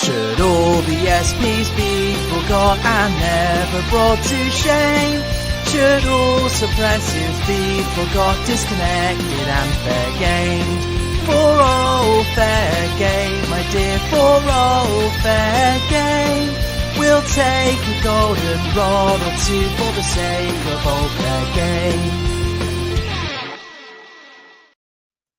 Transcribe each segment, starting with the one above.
Should all the SPs be forgot and never brought to shame? Should all suppressives be forgot, disconnected and fair gamed? For all fair game, my dear, for all fair game, we'll take a golden rod or two for the sake of all fair game.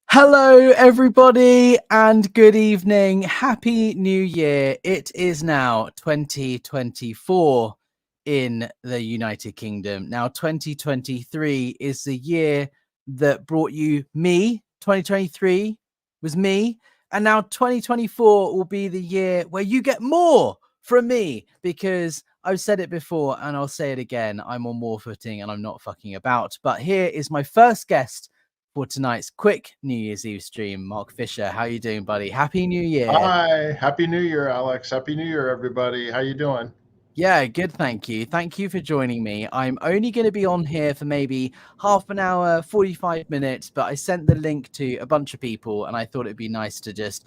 Hello everybody and good evening. Happy New Year. It is now 2024 in the United Kingdom. Now 2023 is the year that brought you me. 2023 was me. And now 2024 will be the year where you get more from me, because I've said it before and I'll say it again. I'm on more footing and I'm not fucking about. But here is my first guest for tonight's quick New Year's Eve stream. Mark Fisher, how you doing, buddy? Happy New Year. Hi, Happy New Year, Alex. Happy New Year, everybody. How you doing? Yeah, good, thank you. Thank you for joining me. I'm only going to be on here for maybe half an hour, 45 minutes, but I sent the link to a bunch of people and I thought it'd be nice to just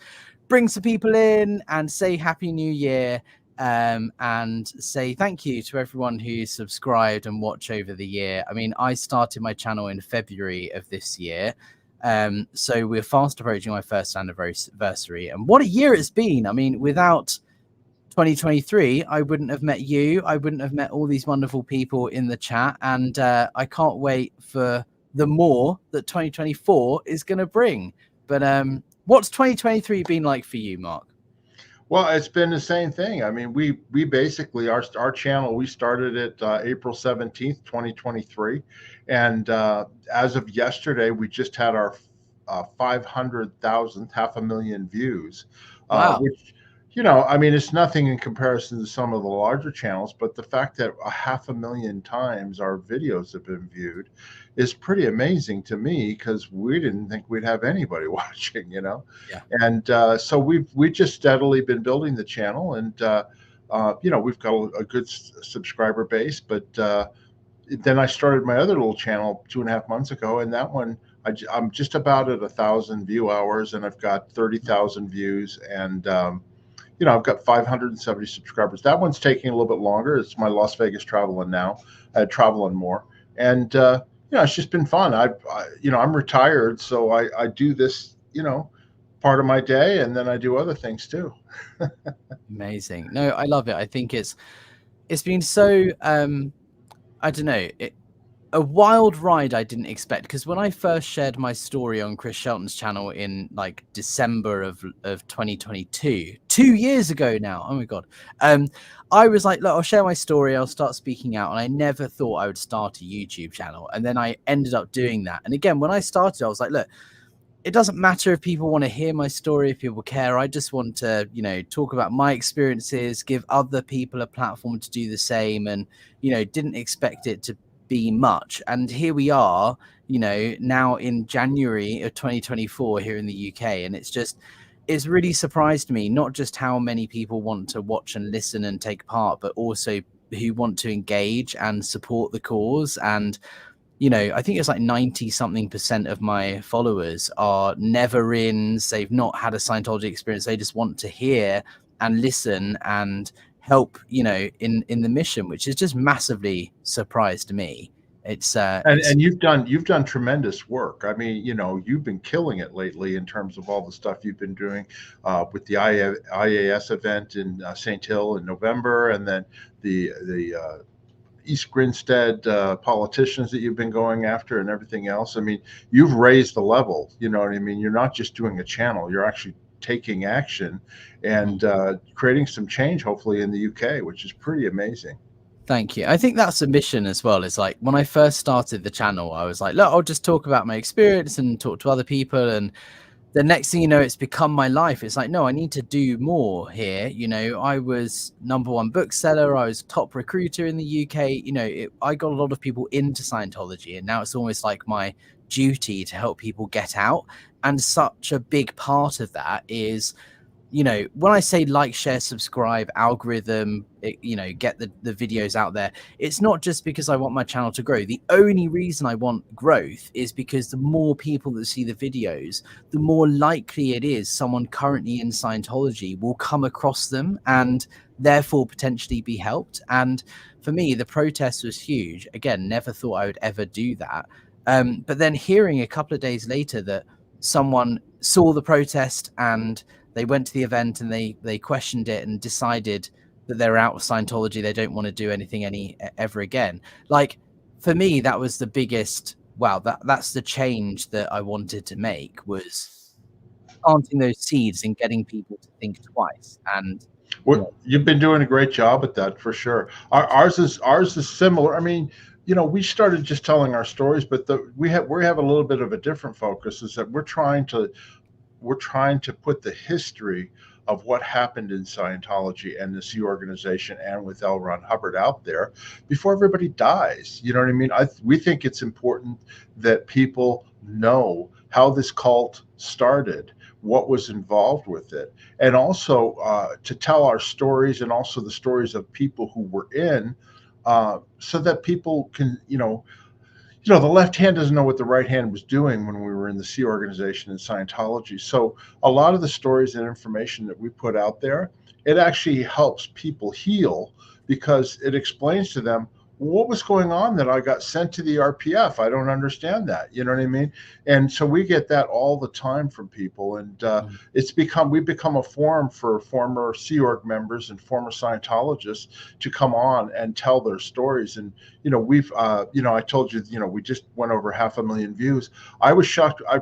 bring some people in and say Happy New Year. And say thank you to everyone who subscribed and watched over the year. I mean, I started my channel in February of this year. So we're fast approaching my first anniversary. And what a year it's been. I mean, without 2023, I wouldn't have met you. I wouldn't have met all these wonderful people in the chat. And I can't wait for the more that 2024 is going to bring. But what's 2023 been like for you, Mark? Well, it's been the same thing. I mean, we basically, our channel, we started it April 17th, 2023. And as of yesterday, we just had our 500,000th, 500,000 views, Wow. Which, you know, I mean, it's nothing in comparison to some of the larger channels, but the fact that 500,000 times our videos have been viewed is pretty amazing to me, because we didn't think we'd have anybody watching, you know. Yeah. And so we've just steadily been building the channel, and you know, we've got a good subscriber base. But then I started my other little channel 2.5 months ago, and that one I'm just about at 1,000 view hours, and I've got 30,000 views, and you know, I've got 570 subscribers. That one's taking a little bit longer. It's my Las Vegas traveling now, traveling more, and you know, it's just been fun. You know, I'm retired, so I do this, you know, part of my day, and then I do other things too. Amazing. No, I love it. I think it's been so I don't know, a wild ride I didn't expect, because when I first shared my story on Chris Shelton's channel in like December of 2022, 2 years ago now, oh my god, I was like, look, I'll share my story, I'll start speaking out, and I never thought I would start a YouTube channel, and then I ended up doing that. And again, when I started, I was like, look, it doesn't matter if people want to hear my story, if people care. I just want to, you know, talk about my experiences, give other people a platform to do the same, and, you know, didn't expect it to be much. And here we are, you know, now in January of 2024 here in the UK, and it's really surprised me, not just how many people want to watch and listen and take part, but also who want to engage and support the cause. And you know, I think it's like 90-something% of my followers are never-ins. They've not had a Scientology experience. They just want to hear and listen and help, you know, in the mission, which is just massively surprised me. It's and you've done tremendous work. I mean, you know, you've been killing it lately in terms of all the stuff you've been doing with the IAS event in St. Hill in November, and then the East Grinstead politicians that you've been going after and everything else. I mean, you've raised the level, you know what I mean? You're not just doing a channel, you're actually taking action and creating some change, hopefully in the UK, which is pretty amazing. Thank you. I think that's a mission as well. It's like when I first started the channel, I was like, look, I'll just talk about my experience and talk to other people. And the next thing you know, it's become my life. It's like, no, I need to do more here. You know, I was #1 bookseller. I was top recruiter in the UK. You know, I got a lot of people into Scientology, and now it's almost like my duty to help people get out. And such a big part of that is you know, when I say like, share, subscribe, algorithm, you know, get the videos out there, it's not just because I want my channel to grow. The only reason I want growth is because the more people that see the videos, the more likely it is someone currently in Scientology will come across them and therefore potentially be helped. And for me, the protest was huge. Again, never thought I would ever do that. But then hearing a couple of days later that someone saw the protest and they went to the event and they questioned it and decided that they're out of Scientology, they don't want to do anything ever again. Like, for me, that was the biggest, wow, that's the change that I wanted to make, was planting those seeds and getting people to think twice. And You've been doing a great job at that, for sure. Ours is similar. I mean, you know, we started just telling our stories, but we have a little bit of a different focus. Is that we're trying to put the history of what happened in Scientology and the Sea Organization and with L. Ron Hubbard out there before everybody dies. You know what I mean? We think it's important that people know how this cult started, what was involved with it, and also to tell our stories and also the stories of people who were in, so that people can, the left hand doesn't know what the right hand was doing when we were in the Sea Organization and Scientology. So a lot of the stories and information that we put out there, it actually helps people heal, because it explains to them, what was going on that I got sent to the RPF? I don't understand that. You know what I mean? And so we get that all the time from people. And we've become a forum for former Sea Org members and former Scientologists to come on and tell their stories. And, I told you, we just went over 500,000 views. I was shocked. I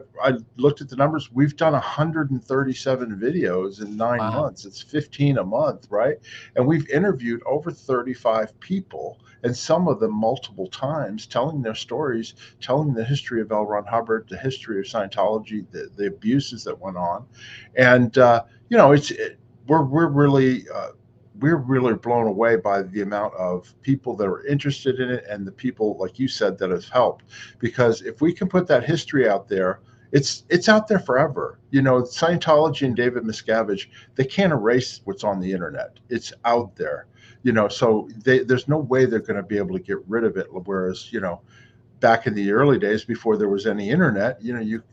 looked at the numbers. We've done 137 videos in 9 months. It's 15 a month, right? And we've interviewed over 35 people, and some of them multiple times, telling their stories, telling the history of L. Ron Hubbard, the history of Scientology, the abuses that went on. And, we're really blown away by the amount of people that are interested in it, and the people, like you said, that have helped. Because if we can put that history out there, it's out there forever. Scientology and David Miscavige, they can't erase what's on the internet. It's out there. So there's no way they're going to be able to get rid of it. Whereas, back in the early days, before there was any internet,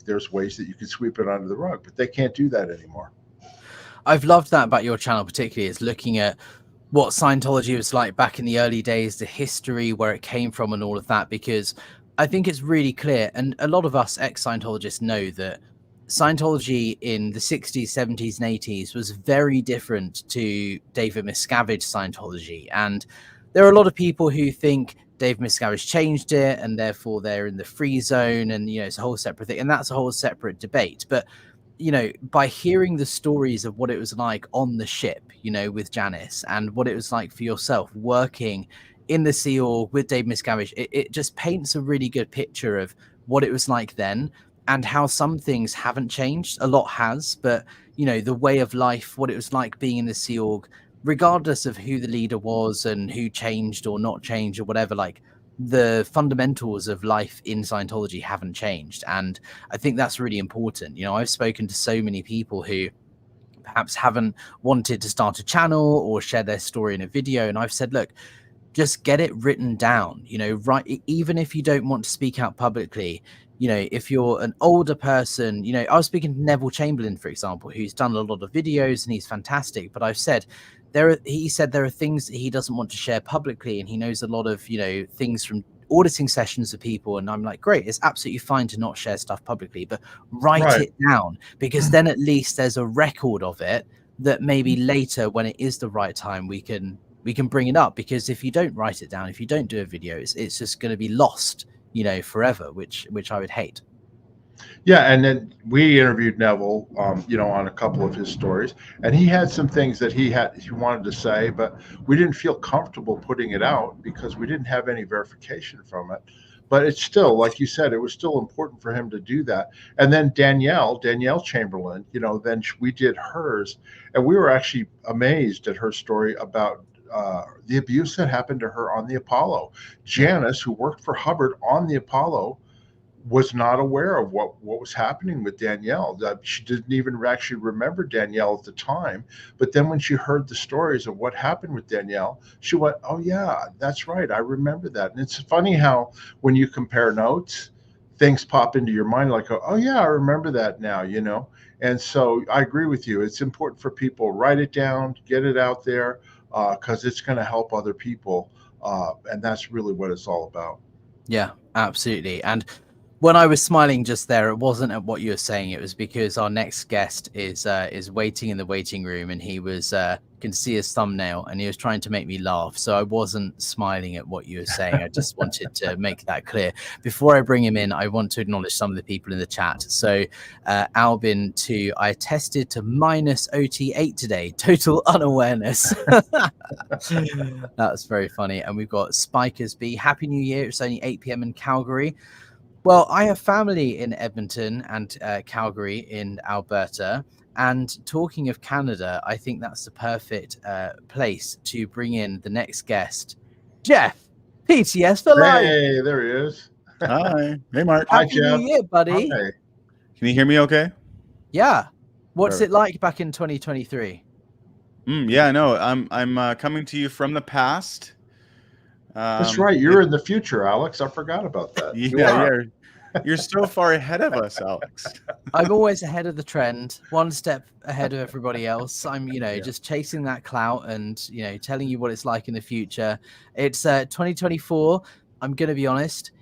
there's ways that you could sweep it under the rug, but they can't do that anymore. I've loved that about your channel, particularly, is looking at what Scientology was like back in the early days, the history, where it came from, and all of that, because I think it's really clear. And a lot of us ex-Scientologists know that Scientology in the 60s, 70s, and 80s was very different to David Miscavige Scientology. And there are a lot of people who think Dave Miscavige changed it and therefore they're in the free zone, and, it's a whole separate thing. And that's a whole separate debate. But, by hearing the stories of what it was like on the ship, with Janice, and what it was like for yourself working in the Sea Org with Dave Miscavige, it just paints a really good picture of what it was like then, and how some things haven't changed. A lot has, but the way of life, what it was like being in the Sea Org, regardless of who the leader was and who changed or not changed or whatever, like, the fundamentals of life in Scientology haven't changed. And I think that's really important. I've spoken to so many people who perhaps haven't wanted to start a channel or share their story in a video, and I've said, look, just get it written down, right? Even if you don't want to speak out publicly, if you're an older person, I was speaking to Neville Chamberlain, for example, who's done a lot of videos and he's fantastic. But I've said he said there are things that he doesn't want to share publicly, and he knows a lot of, things from auditing sessions of people. And I'm like, great, it's absolutely fine to not share stuff publicly, but write it down, because then at least there's a record of it that maybe later, when it is the right time, we can bring it up. Because if you don't write it down, if you don't do a video, it's just going to be lost, forever, which I would hate. Yeah, and then we interviewed Neville, on a couple of his stories, and he had some things that he wanted to say, but we didn't feel comfortable putting it out because we didn't have any verification from it. But it's still, like you said, it was still important for him to do that. And then Danielle Chamberlain, then we did hers, and we were actually amazed at her story about the abuse that happened to her on the Apollo. Janice, who worked for Hubbard on the Apollo, was not aware of what was happening with Danielle. She didn't even actually remember Danielle at the time. But then when she heard the stories of what happened with Danielle, she went, "Oh yeah, that's right. I remember that." And it's funny how when you compare notes, things pop into your mind like, "Oh yeah, I remember that now," you know. And so I agree with you. It's important for people write it down, get it out there, because it's going to help other people, and that's really what it's all about. Yeah, absolutely. And when I was smiling just there, it wasn't at what you were saying. It was because our next guest is waiting in the waiting room, and he was can see his thumbnail, and he was trying to make me laugh. So I wasn't smiling at what you were saying. I just wanted to make that clear. Before I bring him in, I want to acknowledge some of the people in the chat. So Albin 2, I tested to minus OT8 today. Total unawareness. That's very funny. And we've got Spikers B. Happy New Year. It's only 8 p.m. in Calgary. Well, I have family in Edmonton and Calgary in Alberta. And talking of Canada, I think that's the perfect place to bring in the next guest, Jeff, PTS for life. Hey, there he is. Hi. Hey, Mark. Hi, Happy New Jeff. Year, buddy. Hi. Can you hear me okay? Yeah. What's Perfect. it like back in 2023? Yeah, no, I'm coming to you from the past. That's right. You're in the future, Alex. I forgot about that. You're so far ahead of us, Alex. I'm always ahead of the trend, one step ahead of everybody else. I'm, just chasing that clout and, telling you what it's like in the future. It's 2024. I'm going to be honest,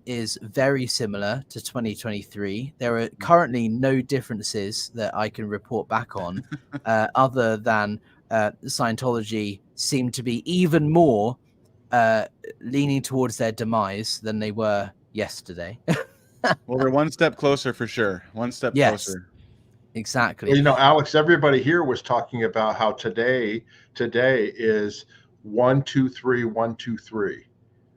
is very similar to 2023. There are currently no differences that I can report back on other than Scientology seem to be even more leaning towards their demise than they were yesterday. Well, they're one step closer for sure. One step closer. Exactly. Well, Alex, everybody here was talking about how today is 1 2 3 1 2 3.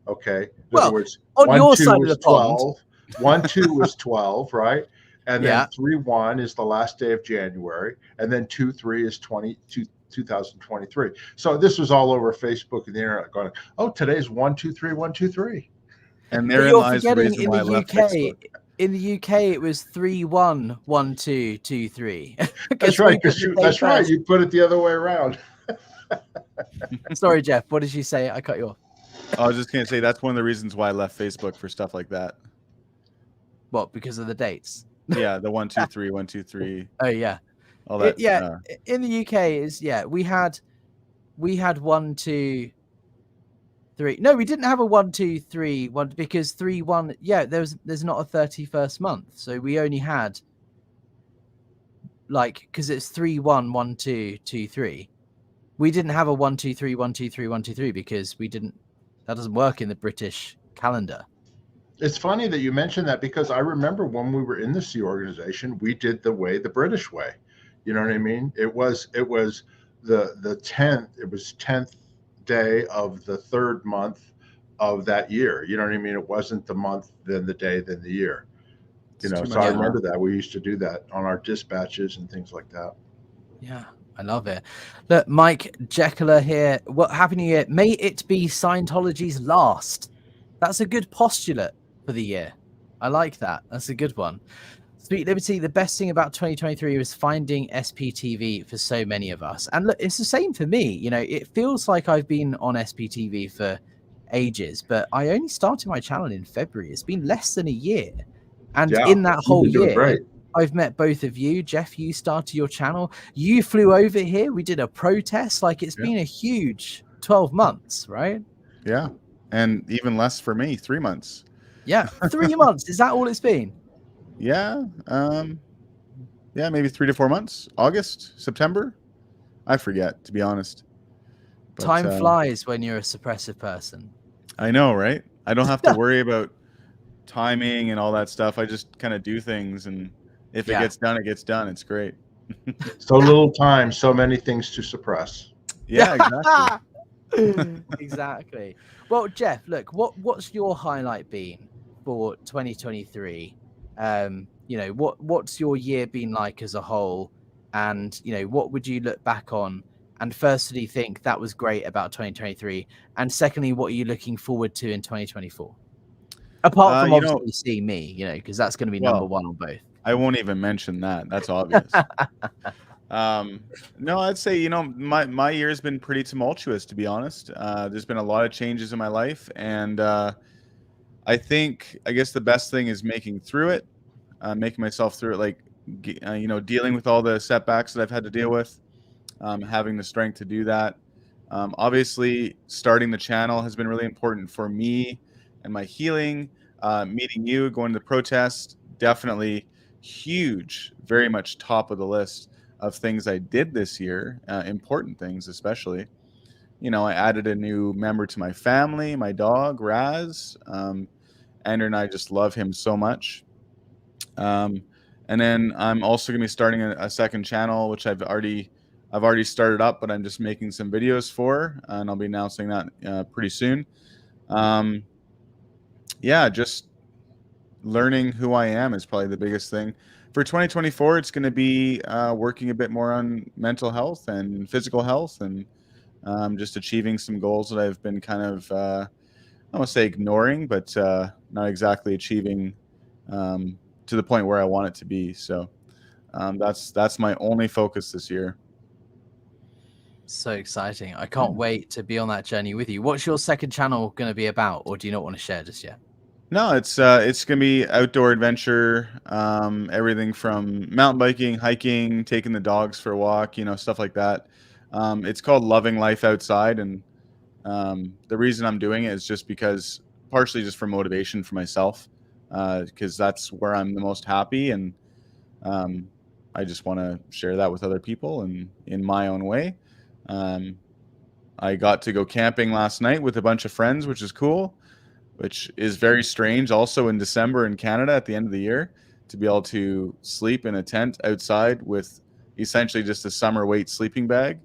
Okay. In other words, on 1 your 2 side of is the pond. 12. 1 2 is 12, right? And then 3 1 is the last day of January, and then 2 3 is 2023. So this was all over Facebook and the internet going, "Oh, today's 1 2 3 1 2 3." And therein lies the reason in why the I left UK. Facebook. In the UK, it was 3 1 1 2 2 3. That's right. That's right. You put it the other way around. Sorry, Jeff. What did you say? I cut you off. I was just gonna say that's one of the reasons why I left Facebook for stuff like that. What? Because of the dates? Yeah, the 1 2 3 1 2 3. Oh yeah. All that. In the UK is we had 1 2 3. No, we didn't have a 1 2 3 1 because 3 1. Yeah, there's not a 31st month, so we only had because it's 3 1 1 2 2 3. We didn't have a 1 2 3 1 2 3 1 2 3 because we didn't. That doesn't work in the British calendar. It's funny that you mentioned that because I remember when we were in the Sea organization, we did the British way. You know what I mean? It was the 10th. It was 10th day of the third month of that year. You know what I mean? It wasn't the month, then the day, then the year. So I remember that we used to do that on our dispatches and things like that. Yeah, I love it. Look, Mike Jekyll here. What Happy New Year? May it be Scientology's last. That's a good postulate for the year. I like that. That's a good one. Sweet Liberty, the best thing about 2023 was finding SPTV for so many of us. And look, it's the same for me. It feels like I've been on SPTV for ages, but I only started my channel in February. It's been less than a year. And in that whole year, I've met both of you. Jeff, you started your channel. You flew over here. We did a protest. It's been a huge 12 months, right? Yeah. And even less for me, 3 months. Yeah. 3 months. Is that all it's been? Yeah. Maybe 3 to 4 months. August, September. I forget, to be honest. But, time flies when you're a suppressive person. I know, right? I don't have to worry about timing and all that stuff. I just kind of do things, and if it gets done, it gets done. It's great. So little time, so many things to suppress. Yeah, exactly. Exactly. Well, Jeff, look, what's your highlight been for 2023? What's your year been like as a whole? And, what would you look back on and firstly think that was great about 2023? And secondly, what are you looking forward to in 2024? Apart from You know, obviously seeing me, because that's going to be number well, one on both. I won't even mention that. That's obvious. No, I'd say, my year's been pretty tumultuous, to be honest. There's been a lot of changes in my life, and I guess the best thing is making through it, making myself through it, like, dealing with all the setbacks that I've had to deal with, having the strength to do that. Obviously, starting the channel has been really important for me and my healing. Meeting you, going to the protest, definitely huge, very much top of the list of things I did this year, important things especially. I added a new member to my family, my dog, Raz. Andrew and I just love him so much. And then I'm also going to be starting a second channel, which I've already started up, but I'm just making some videos for, and I'll be announcing that pretty soon. Yeah, just learning who I am is probably the biggest thing. For 2024, it's going to be working a bit more on mental health and physical health, and just achieving some goals that I've been kind of, I don't want to say ignoring, but not exactly achieving to the point where I want it to be. So that's my only focus this year. So exciting. I can't wait to be on that journey with you. What's your second channel going to be about, or do you not want to share just yet? No, it's going to be outdoor adventure, everything from mountain biking, hiking, taking the dogs for a walk, stuff like that. It's called Loving Life Outside, and the reason I'm doing it is just because, partially just for motivation for myself, because that's where I'm the most happy, and I just want to share that with other people and in my own way. I got to go camping last night with a bunch of friends, which is cool, which is very strange also in December in Canada at the end of the year, to be able to sleep in a tent outside with essentially just a summer weight sleeping bag.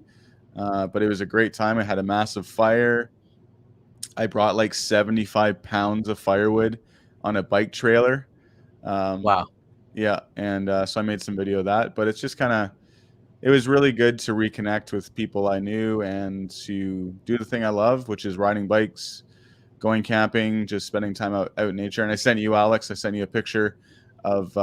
But it was a great time. I had a massive fire. I brought like 75 pounds of firewood on a bike trailer. Wow. Yeah. And so I made some video of that, but it's just it was really good to reconnect with people I knew and to do the thing I love, which is riding bikes, going camping, just spending time out in nature. And I sent you, Alex, a picture of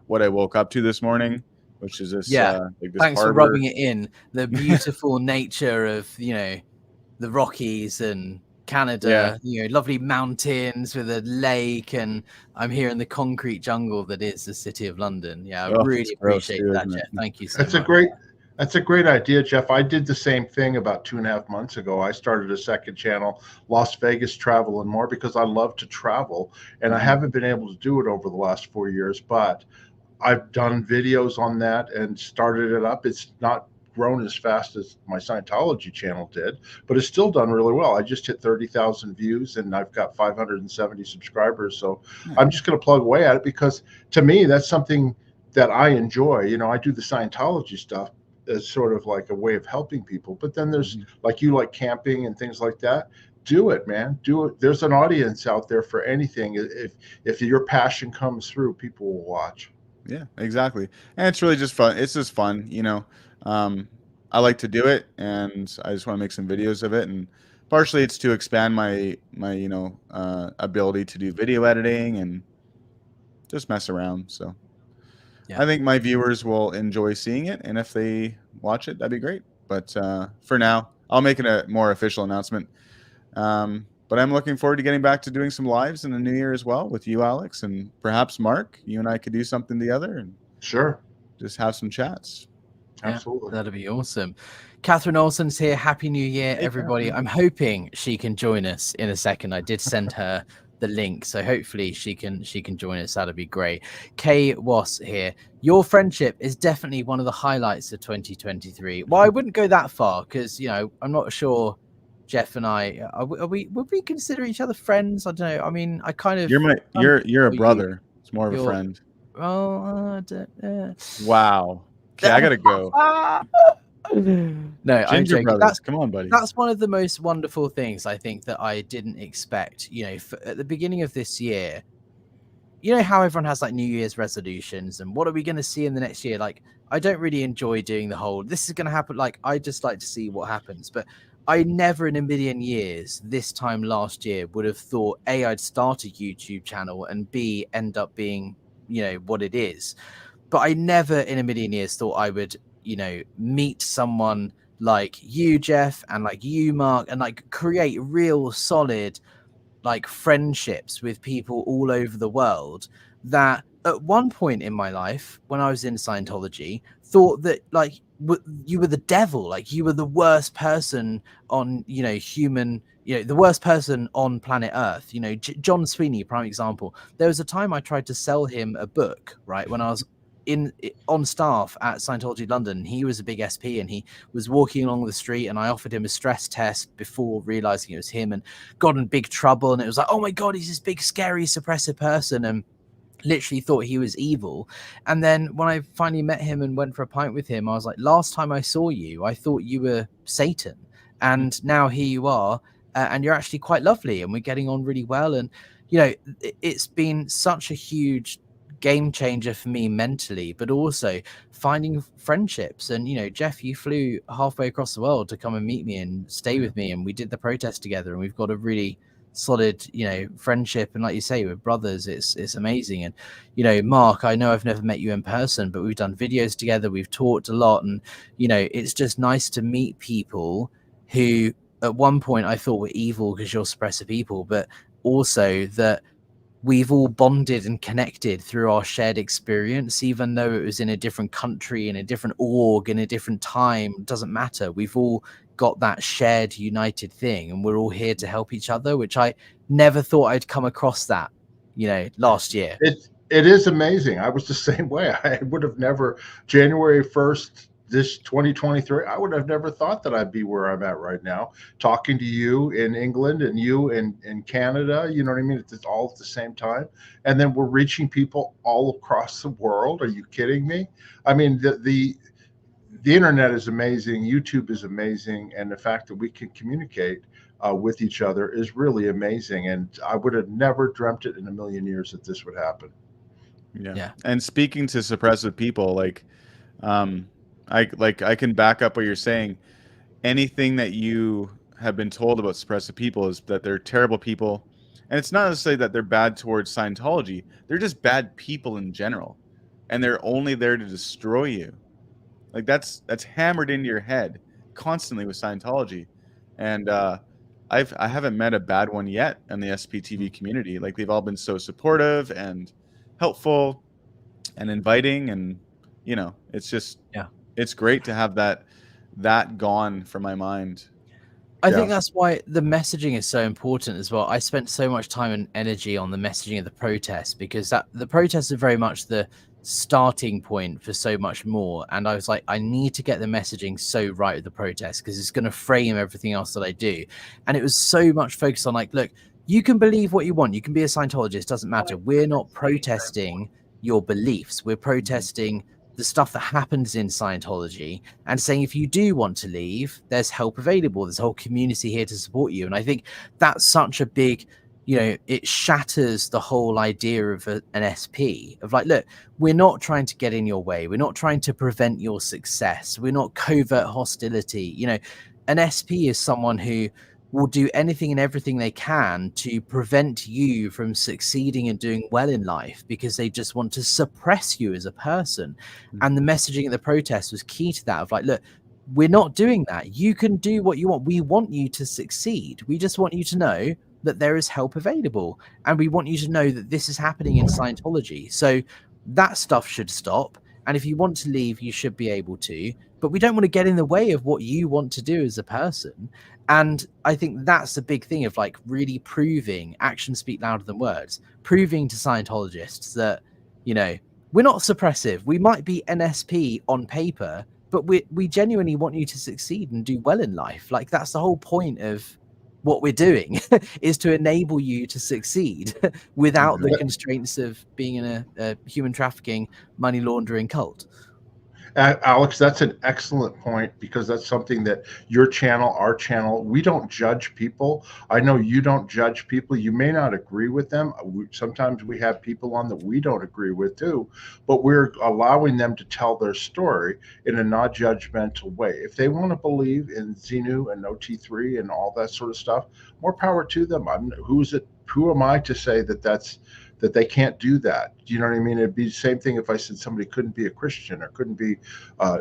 what I woke up to this morning, which is this, yeah. like this Thanks harbor. for rubbing it in. The beautiful nature of, the Rockies and Canada, lovely mountains with a lake, and I'm here in the concrete jungle that is the city of London. Yeah, I really appreciate that, Jeff. Thank you so much. That's a great idea, Jeff. I did the same thing about 2.5 months ago. I started a second channel, Las Vegas Travel and More, because I love to travel, and I haven't been able to do it over the last 4 years, but I've done videos on that and started it up. It's not grown as fast as my Scientology channel did, but it's still done really well. I just hit 30,000 views and I've got 570 subscribers. So I'm just going to plug away at it, because to me, that's something that I enjoy. I do the Scientology stuff as sort of like a way of helping people, but then there's like camping and things like that. Do it, man. Do it. There's an audience out there for anything. If your passion comes through, people will watch. Yeah, exactly. And it's really just fun. It's just fun, I like to do it, and I just want to make some videos of it. And partially it's to expand my ability to do video editing and just mess around. So I think my viewers will enjoy seeing it, and if they watch it, that'd be great. But for now, I'll make it a more official announcement. But I'm looking forward to getting back to doing some lives in the new year as well with you, Alex, and perhaps Mark. You and I could do something together and just have some chats. Absolutely. That'd be awesome. Catherine Olson's here. Happy New Year, everybody. I'm hoping she can join us in a second. I did send her the link, so hopefully she can join us. That'd be great. Kay Was here. Your friendship is definitely one of the highlights of 2023. Well, I wouldn't go that far, because I'm not sure Jeff and I would we consider each other friends? I don't know. I mean, I kind of you're a brother. It's more of a friend. Well, wow. Okay, I gotta go. No, I'm joking. Come on, buddy. That's one of the most wonderful things I think that I didn't expect. At the beginning of this year, how everyone has like New Year's resolutions and what are we going to see in the next year? Like, I don't really enjoy doing the whole, this is going to happen. Like, I just like to see what happens. But I never in a million years this time last year would have thought A, I'd start a YouTube channel, and B, end up being, you know, what it is. But I never in a million years thought I would, you know, meet someone like you, Jeff, and like you, Mark, and like create real solid like friendships with people all over the world that at one point in my life when I was in Scientology thought that like you were the devil, like you were the worst person on, you know, human, you know, the worst person on planet Earth. You know, John Sweeney, prime example. There was a time I tried to sell him a book, right, when I was on staff at Scientology London. He was a big SP and he was walking along the street, and I offered him a stress test before realizing it was him, and got in big trouble. And it was like, oh my God, he's this big, scary, suppressive person, and literally thought he was evil. And then when I finally met him and went for a pint with him, I was like, last time I saw you, I thought you were Satan. And now here you are, and you're actually quite lovely, and we're getting on really well. And, you know, it's been such a huge game changer for me mentally, but also finding friendships. And, you know, Jeff, you flew halfway across the world to come and meet me and stay with me, and we did the protest together, and we've got a really solid, you know, friendship. And like you say, with brothers, it's amazing. And, you know, Mark, I know I've never met you in person, but we've done videos together, we've talked a lot, and, you know, it's just nice to meet people who at one point I thought were evil because you're suppressive people, but also that we've all bonded and connected through our shared experience, even though it was in a different country, in a different org, in a different time. It doesn't matter. We've all got that shared, united thing, and we're all here to help each other, which I never thought I'd come across that, you know, last year. It is amazing. I was the same way. I would have never, January 1st, this 2023, I would have never thought that I'd be where I'm at right now, talking to you in England and you in Canada. You know what I mean? It's all at the same time. And then we're reaching people all across the world. Are you kidding me? I mean, the internet is amazing. YouTube is amazing. And the fact that we can communicate with each other is really amazing. And I would have never dreamt it in a million years that this would happen. Yeah. And speaking to suppressive people, like, I can back up what you're saying. Anything that you have been told about suppressive people is that they're terrible people. And it's not necessarily that they're bad towards Scientology. They're just bad people in general. And they're only there to destroy you. Like that's hammered into your head constantly with Scientology. And I haven't met a bad one yet in the SPTV community. Like they've all been so supportive and helpful and inviting, and you know, it's just it's great to have that gone from my mind. I think that's why the messaging is so important as well. I spent so much time and energy on the messaging of the protest, because the protests are very much the starting point for so much more. And I was like, I need to get the messaging so right with the protest, because it's going to frame everything else that I do. And it was so much focused on like, look, you can believe what you want. You can be a Scientologist. Doesn't matter. We're not protesting your beliefs. We're protesting the stuff that happens in Scientology, and saying if you do want to leave, there's help available. There's a whole community here to support you. And I think that's such a big, you know, it shatters the whole idea of an SP of like, look, we're not trying to get in your way. We're not trying to prevent your success. We're not covert hostility. You know, an SP is someone who will do anything and everything they can to prevent you from succeeding and doing well in life, because they just want to suppress you as a person. And the messaging of the protest was key to that, of like, look, we're not doing that. You can do what you want. We want you to succeed. We just want you to know that there is help available. And we want you to know that this is happening in Scientology. So that stuff should stop. And if you want to leave, you should be able to. But we don't want to get in the way of what you want to do as a person. And I think that's the big thing of like really proving actions speak louder than words, proving to Scientologists that, you know, we're not suppressive. We might be NSP on paper, but we genuinely want you to succeed and do well in life. Like that's the whole point of what we're doing is to enable you to succeed without the constraints of being in a human trafficking, money laundering cult. Alex, that's an excellent point, because that's something that your channel, our channel, we don't judge people. I know you don't judge people. You may not agree with them. Sometimes we have people on that we don't agree with too, but we're allowing them to tell their story in a non-judgmental way. If they want to believe in Xenu and OT3 and all that sort of stuff, more power to them. Who am I to say that they can't do that? You know what I mean? It'd be the same thing if I said somebody couldn't be a Christian or couldn't be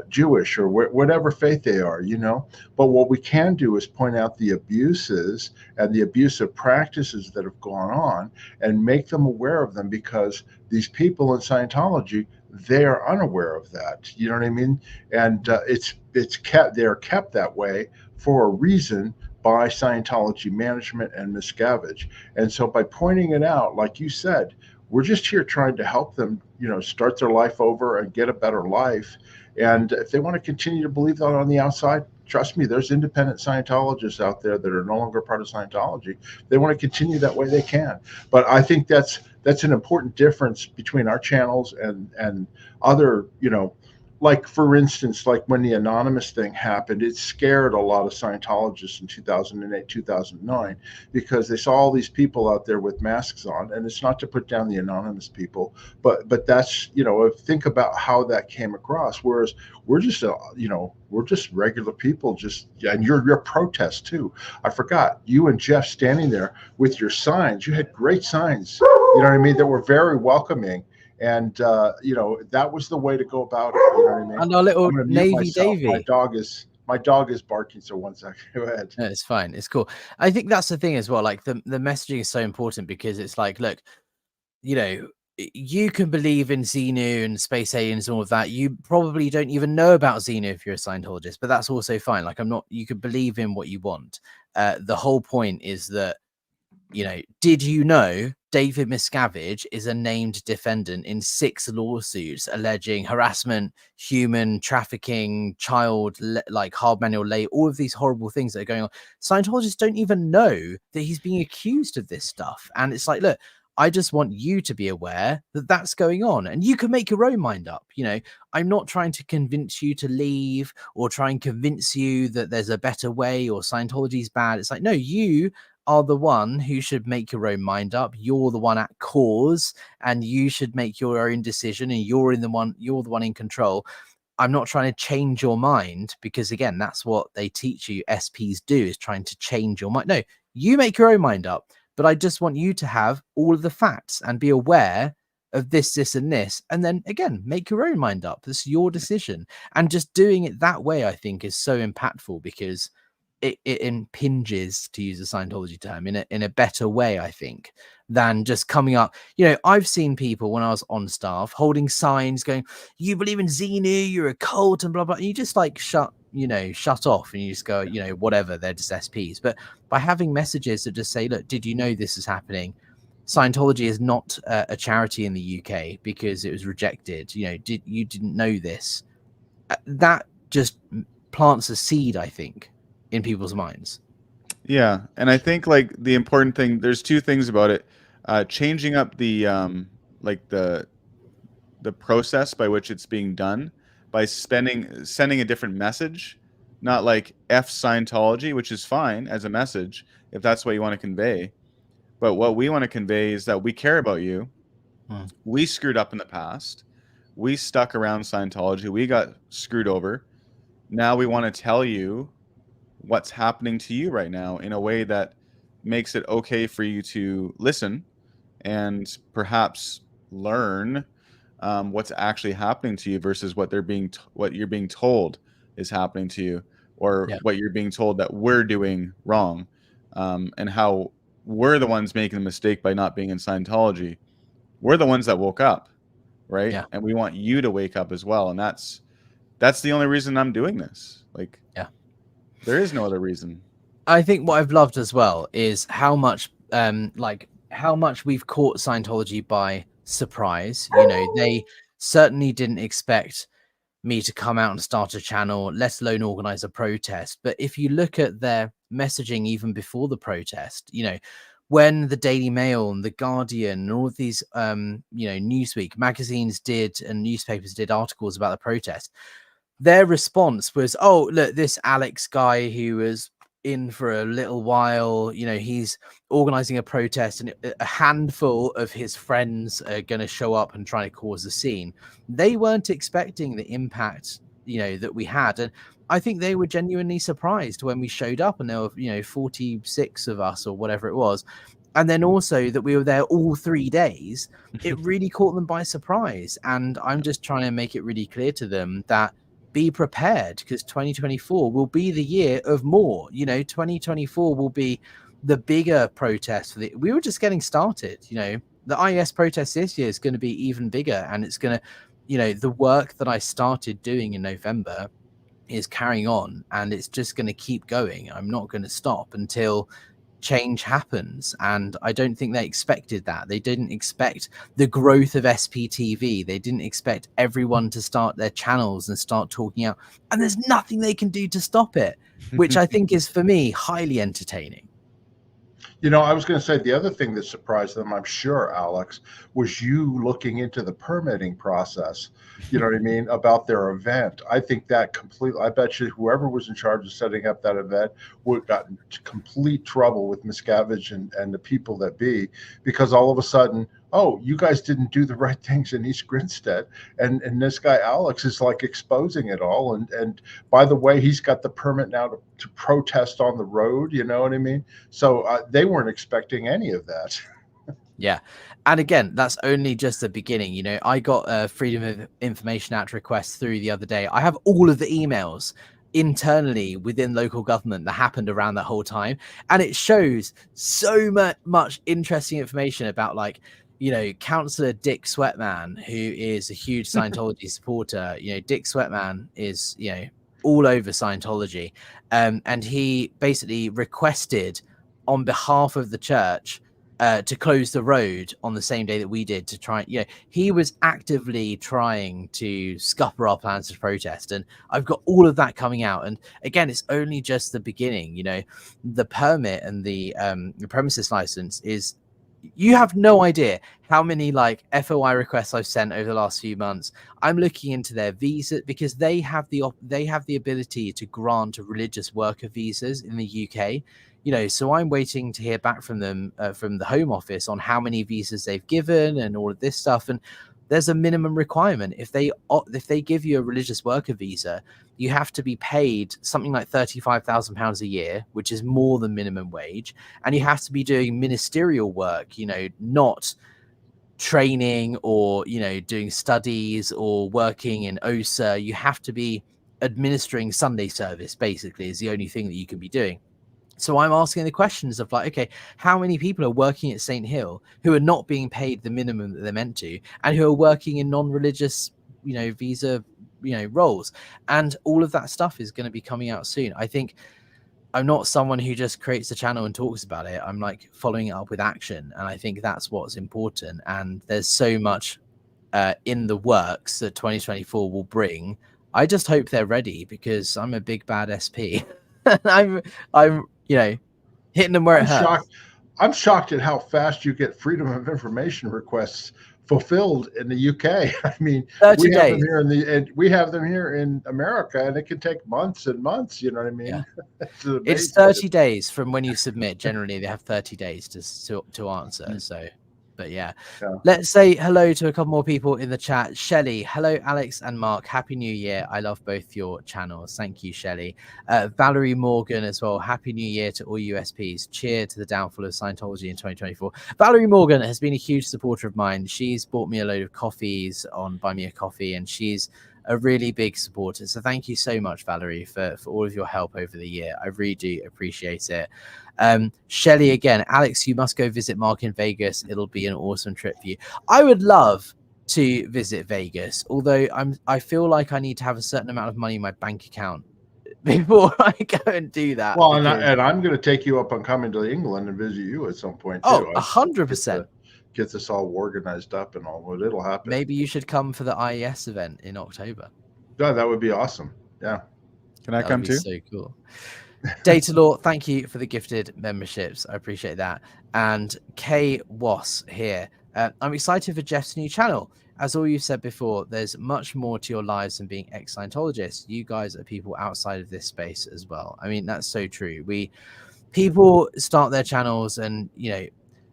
Jewish or whatever faith they are, you know? But what we can do is point out the abuses and the abusive practices that have gone on and make them aware of them, because these people in Scientology, they are unaware of that. You know what I mean? And they're kept that way for a reason by Scientology management and Miscavige. And so by pointing it out, like you said, we're just here trying to help them, you know, start their life over and get a better life. And if they want to continue to believe that on the outside, trust me, there's independent Scientologists out there that are no longer part of Scientology. If they want to continue that way, they can. But I think that's an important difference between our channels and other, you know, like, for instance, like when the anonymous thing happened, it scared a lot of Scientologists in 2008, 2009, because they saw all these people out there with masks on. And it's not to put down the anonymous people, but that's, you know, think about how that came across. Whereas we're just, you know, we're just regular people, and your protest too. I forgot, you and Jeff standing there with your signs. You had great signs, you know what I mean, that were very welcoming. And you know, that was the way to go about it. You know what I mean? And our little Navy Davy. My dog is barking. So one second, go ahead. No, it's fine. It's cool. I think that's the thing as well. Like the messaging is so important, because it's like, look, you know, you can believe in Xenu and space aliens and all of that. You probably don't even know about Xenu if you're a Scientologist, but that's also fine. Like, you could believe in what you want. The whole point is that, you know, did you know David Miscavige is a named defendant in 6 lawsuits alleging harassment, human trafficking, child like hard manual labor, all of these horrible things that are going on. Scientologists don't even know that he's being accused of this stuff. And it's like, look, I just want you to be aware that that's going on, and you can make your own mind up. You know, I'm not trying to convince you to leave or try and convince you that there's a better way or Scientology's bad. It's like, no, you are the one who should make your own mind up. You're the one at cause, and you should make your own decision, and you're the one in control. I'm not trying to change your mind, because again, that's what they teach you. SPs do, is trying to change your mind. No, you make your own mind up, but I just want you to have all of the facts and be aware of this, this, and this. And then again, make your own mind up. This is your decision. And just doing it that way, I think, is so impactful, because it impinges, to use a Scientology term, in a better way, I think, than just coming up. You know, I've seen people when I was on staff holding signs going, "You believe in Xenu, you're a cult," and blah blah. And you just like shut off, and you just go, you know, whatever. They're just SPs. But by having messages that just say, "Look, did you know this is happening? Scientology is not a charity in the UK because it was rejected. You know, you didn't know this?" That just plants a seed, I think, in people's minds. Yeah, and I think like the important thing, there's 2 things about it. Changing up the like the process by which it's being done, by sending a different message, not like F Scientology, which is fine as a message if that's what you want to convey. But what we want to convey is that we care about you. We screwed up in the past. We stuck around Scientology. We got screwed over. Now we want to tell you what's happening to you right now in a way that makes it okay for you to listen and perhaps learn what's actually happening to you versus what you're being told is happening to you, or what you're being told that we're doing wrong, and how we're the ones making the mistake by not being in Scientology. We're the ones that woke up, right? Yeah. And we want you to wake up as well. And that's the only reason I'm doing this. Like, there is no other reason. I think what I've loved as well is how much we've caught Scientology by surprise. You know, they certainly didn't expect me to come out and start a channel, let alone organize a protest. But if you look at their messaging even before the protest, you know, when the Daily Mail and the Guardian and all of these Newsweek magazines did, and newspapers did articles about the protest, their response was, oh, look, this Alex guy who was in for a little while, you know, he's organizing a protest and a handful of his friends are going to show up and try to cause a scene. They weren't expecting the impact, you know, that we had. And I think they were genuinely surprised when we showed up and there were, you know, 46 of us or whatever it was. And then also that we were there all 3 days, it really caught them by surprise. And I'm just trying to make it really clear to them that be prepared, because 2024 will be the year of more. You know, 2024 will be the bigger protest for we were just getting started. You know, the IES protest this year is going to be even bigger, and it's going to, you know, the work that I started doing in November is carrying on, and it's just going to keep going. I'm not going to stop until change happens. And I don't think they expected that. They didn't expect the growth of SPTV. They didn't expect everyone to start their channels and start talking out, and there's nothing they can do to stop it, which I think is, for me, highly entertaining. You know, I was going to say the other thing that surprised them, I'm sure, Alex, was you looking into the permitting process, you know what I mean, about their event. I think that completely, I bet you whoever was in charge of setting up that event would have gotten into complete trouble with Miscavige and the people that be, because all of a sudden, oh, you guys didn't do the right things in East Grinstead. And this guy, Alex, is like exposing it all. And by the way, he's got the permit now to protest on the road. You know what I mean? So they weren't expecting any of that. Yeah. And again, that's only just the beginning. You know, I got a Freedom of Information Act request through the other day. I have all of the emails internally within local government that happened around that whole time. And it shows so much interesting information about, like, you know, Councillor Dick Sweatman, who is a huge Scientology supporter. You know, Dick Sweatman is, you know, all over Scientology. And he basically requested on behalf of the church to close the road on the same day that we did, to try, you know, he was actively trying to scupper our plans to protest. And I've got all of that coming out. And again, it's only just the beginning. You know, the permit and the premises license is, you have no idea how many like FOI requests I've sent over the last few months. I'm looking into their visa, because they have the ability to grant religious worker visas in the UK. You know, so I'm waiting to hear back from them, from the Home Office, on how many visas they've given and all of this stuff. And there's a minimum requirement. If they give you a religious worker visa, you have to be paid something like £35,000 a year, which is more than minimum wage. And you have to be doing ministerial work, you know, not training or, you know, doing studies or working in OSA. You have to be administering Sunday service, basically, is the only thing that you can be doing. So I'm asking the questions of, like, okay, how many people are working at St. Hill who are not being paid the minimum that they're meant to, and who are working in non-religious, you know, visa, you know, roles? And all of that stuff is going to be coming out soon. I think I'm not someone who just creates a channel and talks about it. I'm like following it up with action. And I think that's what's important. And there's so much in the works that 2024 will bring. I just hope they're ready, because I'm a big bad SP. I'm you know, hitting them where it hurts. I'm shocked at how fast you get Freedom of Information requests fulfilled in the UK. I mean, 30 days. We have them here in America, and it can take months and months. You know what I mean? Yeah. It's 30 days from when you submit. Generally, they have 30 days to answer. Mm-hmm. So, but yeah, let's say hello to a couple more people in the chat. Shelley, hello, Alex and Mark. Happy New Year. I love both your channels. Thank you, Shelley. Valerie Morgan as well. Happy New Year to all USPs. Cheer to the downfall of Scientology in 2024. Valerie Morgan has been a huge supporter of mine. She's bought me a load of coffees on Buy Me a Coffee, and she's a really big supporter. So thank you so much, Valerie, for all of your help over the year. I really do appreciate it. Shelley again, Alex, you must go visit Mark in Vegas. It'll be an awesome trip for you. I would love to visit Vegas, although I feel like I need to have a certain amount of money in my bank account before I go and do that. Well, and I'm going to take you up on coming to England and visit you at some point too. Oh, 100%. Get this all organized up and all, but it'll happen. Maybe you should come for the IES event in October. Yeah, that would be awesome. Yeah. Can I come too? So cool. Data Law, thank you for the gifted memberships. I appreciate that. And Kay Was here. I'm excited for Jeff's new channel. As all you said before, there's much more to your lives than being ex-Scientologists. You guys are people outside of this space as well. I mean, that's so true. People start their channels, and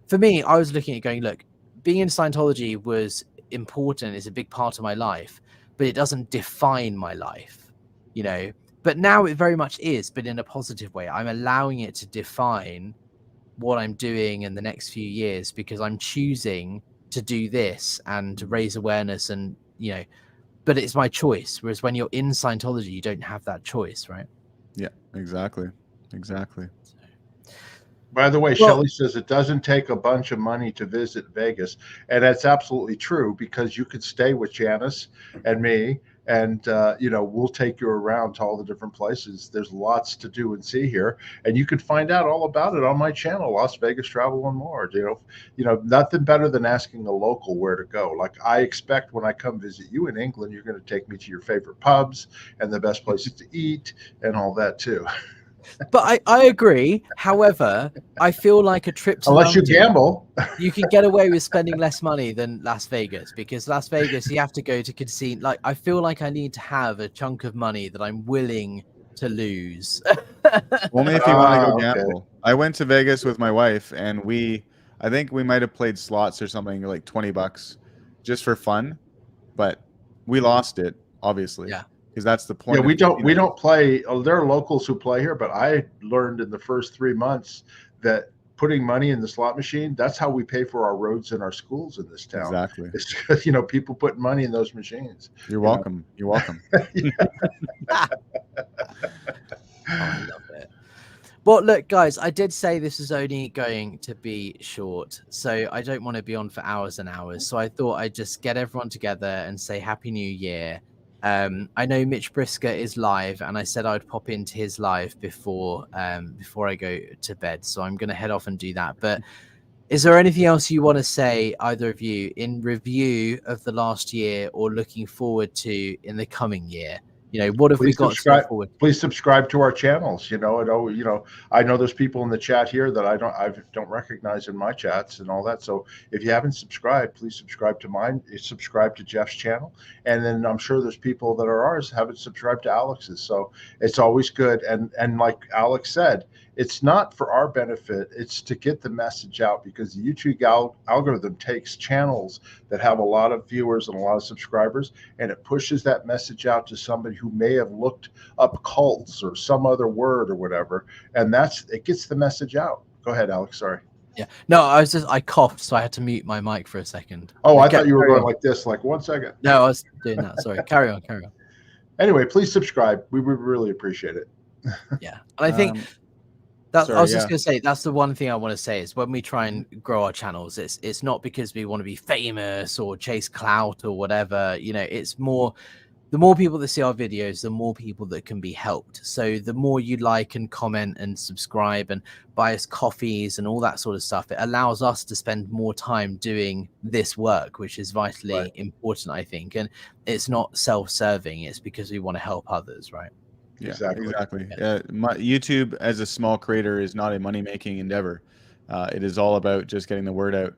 for me, I was looking at going, look, being in Scientology was important. It's a big part of my life, but it doesn't define my life, But now it very much is, but in a positive way. I'm allowing it to define what I'm doing in the next few years because I'm choosing to do this and to raise awareness, and but it's my choice. Whereas when you're in Scientology, you don't have that choice, right? Yeah, exactly. By the way, Shelley says it doesn't take a bunch of money to visit Vegas. And that's absolutely true, because you could stay with Janice and me, and we'll take you around to all the different places. There's lots to do and see here, and you can find out all about it on my channel, Las Vegas Travel and More. Nothing better than asking a local where to go. Like, I expect when I come visit you in England, you're going to take me to your favorite pubs and the best places to eat and all that too. But I agree. However, I feel like a trip to unless London, you gamble, you can get away with spending less money than Las Vegas, because Las Vegas, you have to go to casino. Like, I feel like I need to have a chunk of money that I'm willing to lose. Only if you want to go okay. gamble. I went to Vegas with my wife, and I think we might have played slots or something, like $20 just for fun, but we lost it, obviously. Yeah. Because that's the point. Yeah, we don't play. There are locals who play here, but I learned in the first 3 months that putting money in the slot machine, that's how we pay for our roads and our schools in this town. Exactly. It's because, people put money in those machines. You're welcome. You're welcome. Oh, I love it. Well, look, guys, I did say this is only going to be short, so I don't want to be on for hours and hours. So I thought I'd just get everyone together and say Happy New Year. I know Mitch Brisker is live, and I said I'd pop into his live before I go to bed. So I'm going to head off and do that. But is there anything else you want to say, either of you, in review of the last year or looking forward to in the coming year? What have we got to look forward to? Please subscribe to our channels. I know there's people in the chat here that I don't recognize in my chats and all that. So if you haven't subscribed, please subscribe to mine. Subscribe to Jeff's channel, and then I'm sure there's people that are ours haven't subscribed to Alex's. So it's always good. And like Alex said, it's not for our benefit. It's to get the message out, because the YouTube algorithm takes channels that have a lot of viewers and a lot of subscribers, and it pushes that message out to somebody who may have looked up cults or some other word or whatever. And it gets the message out. Go ahead, Alex. Sorry. Yeah. No, I coughed, so I had to mute my mic for a second. Oh, I thought you were going like this, like 1 second. No, I was doing that. Sorry. Carry on. Anyway, please subscribe. We would really appreciate it. Yeah. And I think I was just going to say, that's the one thing I want to say is when we try and grow our channels, it's not because we want to be famous or chase clout or whatever. It's more, the more people that see our videos, the more people that can be helped. So the more you like and comment and subscribe and buy us coffees and all that sort of stuff, it allows us to spend more time doing this work, which is vitally important, I think. And it's not self-serving. It's because we want to help others, right? Yeah, exactly. YouTube as a small creator is not a money-making endeavor. It is all about just getting the word out.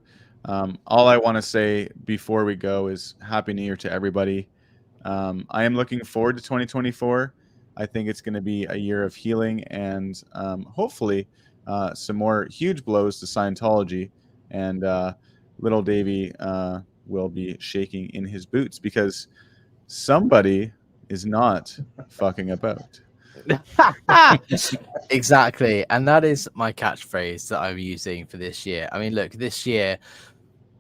All I want to say before we go is Happy New Year to everybody. I am looking forward to 2024. I think it's going to be a year of healing and hopefully some more huge blows to Scientology. And little Davey will be shaking in his boots because somebody is not fucking about. Exactly. And that is my catchphrase that I'm using for this year. I mean, look, this year,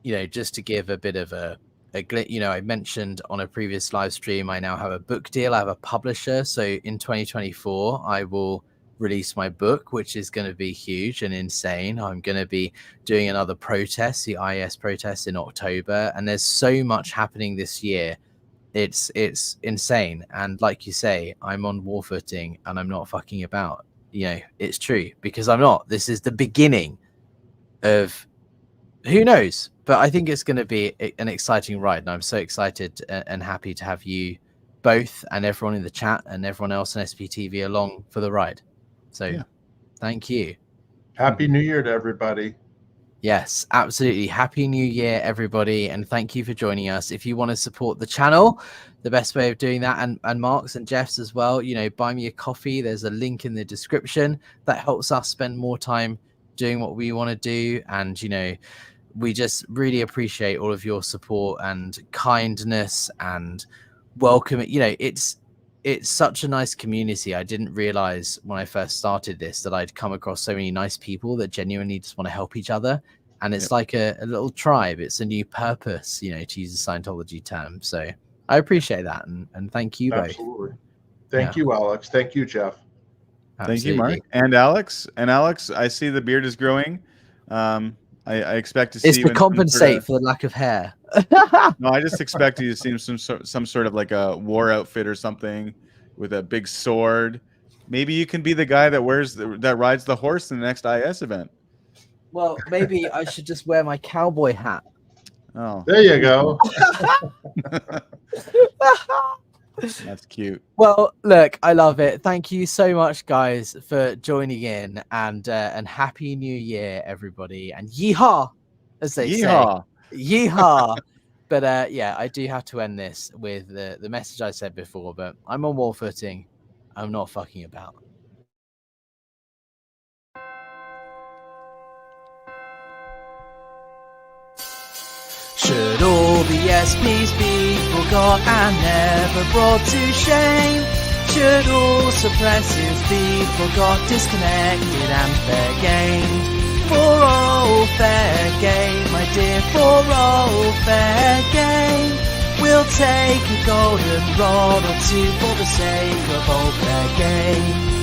just to give a bit of a I mentioned on a previous live stream, I now have a book deal. I have a publisher. So in 2024, I will release my book, which is going to be huge and insane. I'm going to be doing another protest, the IS protest in October. And there's so much happening this year. It's insane. And like you say, I'm on war footing and I'm not fucking about. It's true, because I'm not. This is the beginning of who knows, but I think it's going to be an exciting ride. And I'm so excited and happy to have you both and everyone in the chat and everyone else on SPTV along for the ride. So Thank you. Happy New Year to everybody. Yes, absolutely. Happy New Year, everybody, and thank you for joining us. If you want to support the channel, the best way of doing that, and Mark's and Jeff's as well, you know, buy me a coffee. There's a link in the description that helps us spend more time doing what we want to do. And, you know, we just really appreciate all of your support and kindness and welcome. You know, it's such a nice community. I didn't realize when I first started this that I'd come across so many nice people that genuinely just want to help each other. And it's like a little tribe. It's a new purpose, you know, to use a Scientology term. So I appreciate that. And thank you both. Absolutely. Thank you, Alex. Thank you, Jeff. Thank you, Mark. And Alex. And Alex, I see the beard is growing. I expect to see it's you to in compensate for the lack of hair. No, I just expect you to see some sort of like a war outfit or something with a big sword. Maybe you can be the guy that rides the horse in the next IS event. Well, maybe I should just wear my cowboy hat. Oh, there you go. That's cute. Well, look, I love it. Thank you so much, guys, for joining in, and happy New Year, everybody, and yeehaw, as they say. Yeehaw. But yeah, I do have to end this with the message I said before, but I'm on war footing. I'm not fucking about. Should all the SPs be forgot and never brought to shame? Should all suppressives be forgot, disconnected and fair gamed? For all fair game, my dear, for all fair game, we'll take a golden rod or two for the sake of all fair game.